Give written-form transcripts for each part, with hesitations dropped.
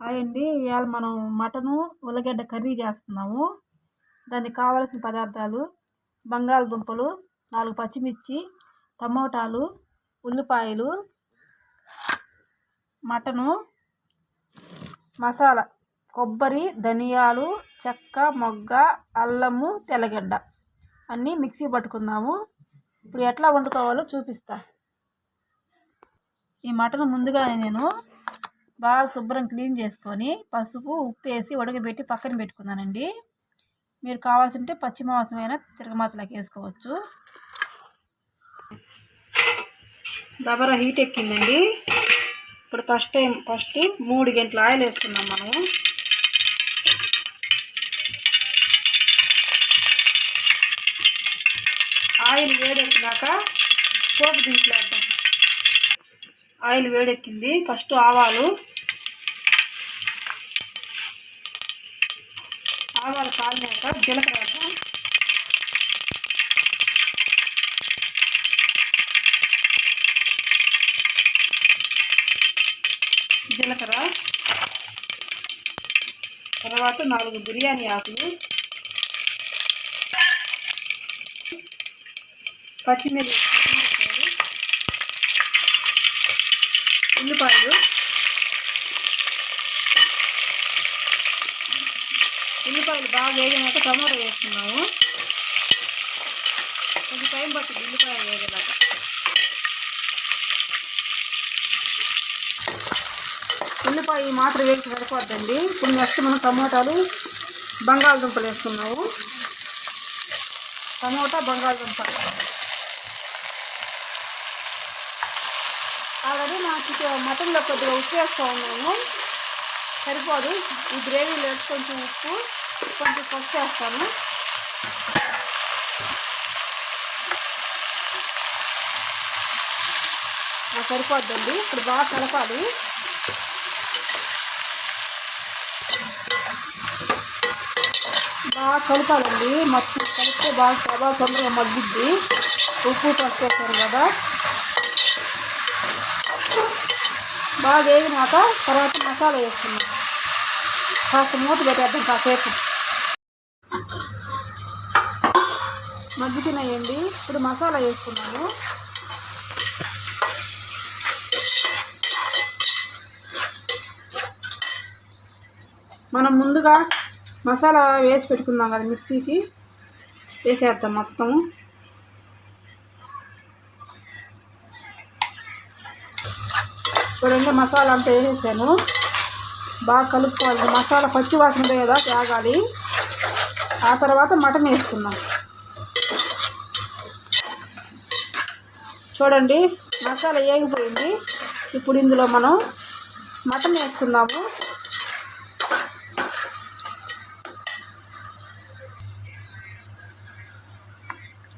Hi అండి. ఇవాళ మనం మటను ఉల్లగడ్డ కర్రీ చేస్తున్నాము. దానికి కావాల్సిన పదార్థాలు: బంగాళదుంపలు, 4 పచ్చిమిర్చి, టమోటాలు, ఉల్లిపాయలు, మటను, మసాలా కొబ్బరి, ధనియాలు, చెక్క, మొగ్గ, అల్లము, తెల్లగడ్డ అన్నీ మిక్సీ పట్టుకుందాము. ఇప్పుడు ఎట్లా వండుకోవాలో చూపిస్తా. ఈ మటన్ ముందుగానే నేను బాగా శుభ్రం క్లీన్ చేసుకొని పసుపు, ఉప్పు వేసి ఉడకబెట్టి పక్కన పెట్టుకున్నానండి. మీరు కావాల్సింటే పచ్చి మాంసమైనా తిరగమాతలోకి వేసుకోవచ్చు. దబరా హీట్ ఎక్కిందండి. ఇప్పుడు ఫస్ట్ 3 గంటల ఆయిల్ వేసుకున్నాం మనము. ఆయిల్ వేడెక్కినాక పోపు దినుసులు వేద్దాం. ఆయిల్ వేడెక్కింది. ఫస్ట్ ఆవాలు కాలినాక జీలకర్ర వేద్దాం. జీలకర్ర తర్వాత 4 బిర్యానీ ఆకులు, పచ్చిమిర్చి, ఉల్లిపాయలు బాగా వేగినాక టమాటా వేస్తున్నాము. కొంచెం టైం పడుతుంది ఉల్లిపాయలు వేగేలాగా. ఉల్లిపాయ మాత్రం వేసి సరిపోద్దండి. ఇప్పుడు నెక్స్ట్ మనం టమోటాలు, బంగాళదుంపలు వేస్తున్నాము. టమోటా, బంగాళదుంప ఆల్రెడీ నాకు మటన్లో కొద్దిగా ఉప్పు వేస్తూ ఉన్నాము, సరిపోదు. ఈ గ్రేవీలో కొంచెం ఉప్పు, కొంచెం పసుపు వేస్తాను. సరిపోద్దండి. ఇప్పుడు బాగా కలపాలి. బాగా కలపాలండి. మొత్తం కలిపితే బాగా తొందరగా మగ్గిద్ది. ఉప్పు పసుపు వేస్తారు కదా. బాగా వేగినాక తర్వాత మసాలా వేస్తున్నాం. కాస్త మూత పెట్టేద్దాం కాసేపు. మగ్గుతున్నాయండి. ఇప్పుడు మసాలా వేసుకున్నాము. మనం ముందుగా మసాలా వేసి పెట్టుకుందాం కదా, మిక్సీకి వేసేద్దాం మొత్తం. చూడండి, మసాలా అంతా వేసేసాను. బాగా కలుపుకోవాలి. మసాలా పచ్చి వాసన లేదా తాగాలి. ఆ తర్వాత మటన్ వేసుకుందాం. చూడండి, మసాలా వేగిపోయింది. ఇప్పుడు ఇందులో మనం మటన్ వేసుకుందాము.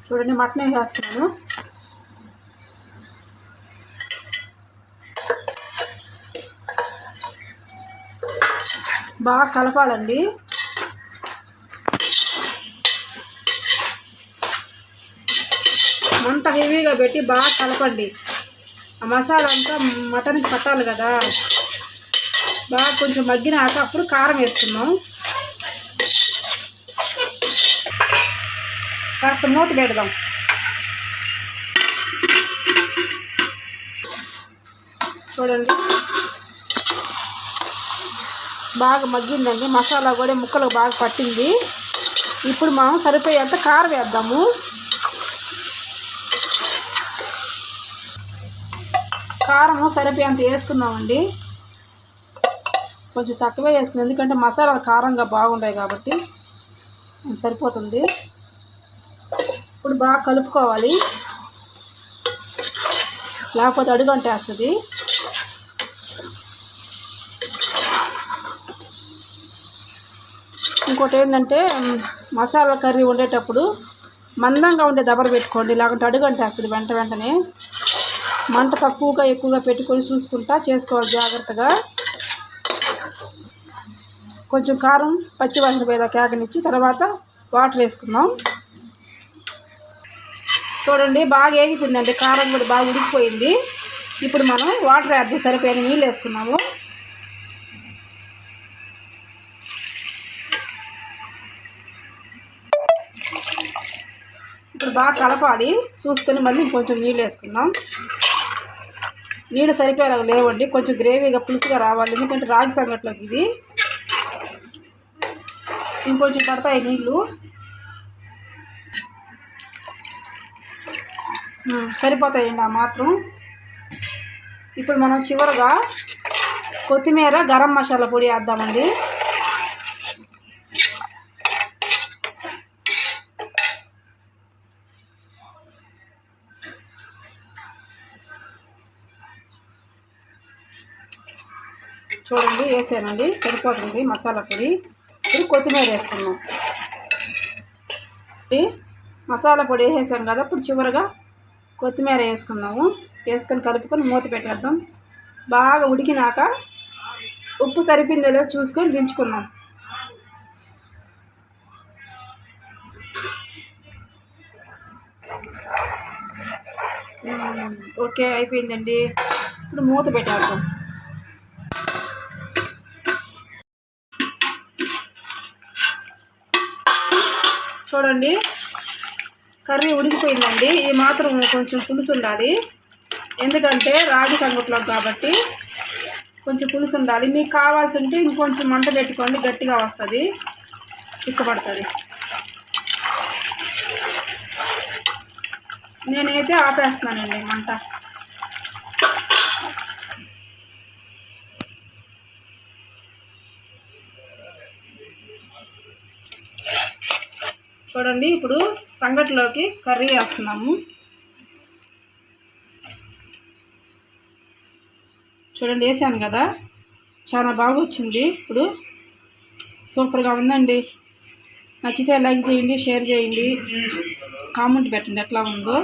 చూడండి, మటన్ వేసేస్తున్నాను. బాగా కలపాలండి. మంట హెవీగా పెట్టి బాగా కలపండి. ఆ మసాలా అంతా మటన్కి పట్టాలి కదా. బాగా కొంచెం మగ్గినాక అప్పుడు కారం వేసుకున్నాం. కాస్త మూత పెడదాం. చూడండి, బాగా మగ్గిందండి. మసాలా కూడా ముక్కలకు బాగా పట్టింది. ఇప్పుడు మనం సరిపోయేంత కారం వేద్దాము. కారము సరిపోయేంత వేసుకున్నామండి. కొంచెం తక్కువే వేసుకున్నాం, ఎందుకంటే మసాలాలు కారంగా బాగుంటాయి కాబట్టి సరిపోతుంది. ఇప్పుడు బాగా కలుపుకోవాలి, లేకపోతే అడుగంటేస్తుంది. ఇంకోటి ఏంటంటే, మసాలా కర్రీ వండేటప్పుడు మందంగా ఉండే దబర పెట్టుకోండి, లేకుంటే అడుగంటేస్తుంది వెంటనే. మంట తక్కువగా ఎక్కువగా పెట్టుకొని చూసుకుంటా చేసుకోవాలి జాగ్రత్తగా. కొంచెం కారం పచ్చివాసన పోయేదా కేకనిచ్చి తర్వాత వాటర్ వేసుకుందాం. చూడండి, బాగా వేగిపోయిందండి. కారం కూడా బాగా ఉడికిపోయింది. ఇప్పుడు మనం వాటర్ వేద్దాం. సరిపోయిన నీళ్ళు వేసుకున్నాము. బాగా కలపాలి. చూసుకొని మళ్ళీ ఇంకొంచెం నీళ్ళు వేసుకుందాం. నీళ్ళు సరిపోయేలాగా లేవండి, కొంచెం గ్రేవీగా పులుసుగా రావాలి. ఎందుకంటే రాగి సంగట్లోకి ఇది ఇంకొంచెం పడతాయి నీళ్ళు. సరిపోతాయండి ఆ మాత్రం. ఇప్పుడు మనం చివరగా కొత్తిమీర, గరం మసాలా పొడి వేద్దామండి. చూడండి వేసానండి, సరిపోతుంది మసాలా పొడి. ఇప్పుడు కొత్తిమీర వేసుకున్నాం. మసాలా పొడి వేసేసాం కదా, ఇప్పుడు చివరిగా కొత్తిమీర వేసుకుందాము. వేసుకొని కలుపుకొని మూత పెట్టేద్దాం. బాగా ఉడికినాక ఉప్పు సరిపోయిందో లేదో చూసుకొని దించుకుందాం. ఓకే, అయిపోయిందండి. ఇప్పుడు మూత పెట్టేద్దాం. చూడండి కర్రీ ఉడికిపోయిందండి. ఈ మాత్రం కొంచెం పులుసు ఉండాలి, ఎందుకంటే రాగి సంగట్లో కాబట్టి కొంచెం పులుసు ఉండాలి. మీకు కావాల్సి ఉంటే ఇంకొంచెం మంట పెట్టుకోండి, గట్టిగా వస్తుంది, చిక్కబడుతుంది. నేనైతే ఆపేస్తున్నానండి మంట. చూడండి ఇప్పుడు సంగట్లోకి కర్రీ వేస్తున్నాము. చూడండి వేసాను కదా, చాలా బాగా వచ్చింది. ఇప్పుడు సూపర్గా ఉందండి. నచ్చితే లైక్ చేయండి, షేర్ చేయండి, కామెంట్ పెట్టండి ఎట్లా ఉందో.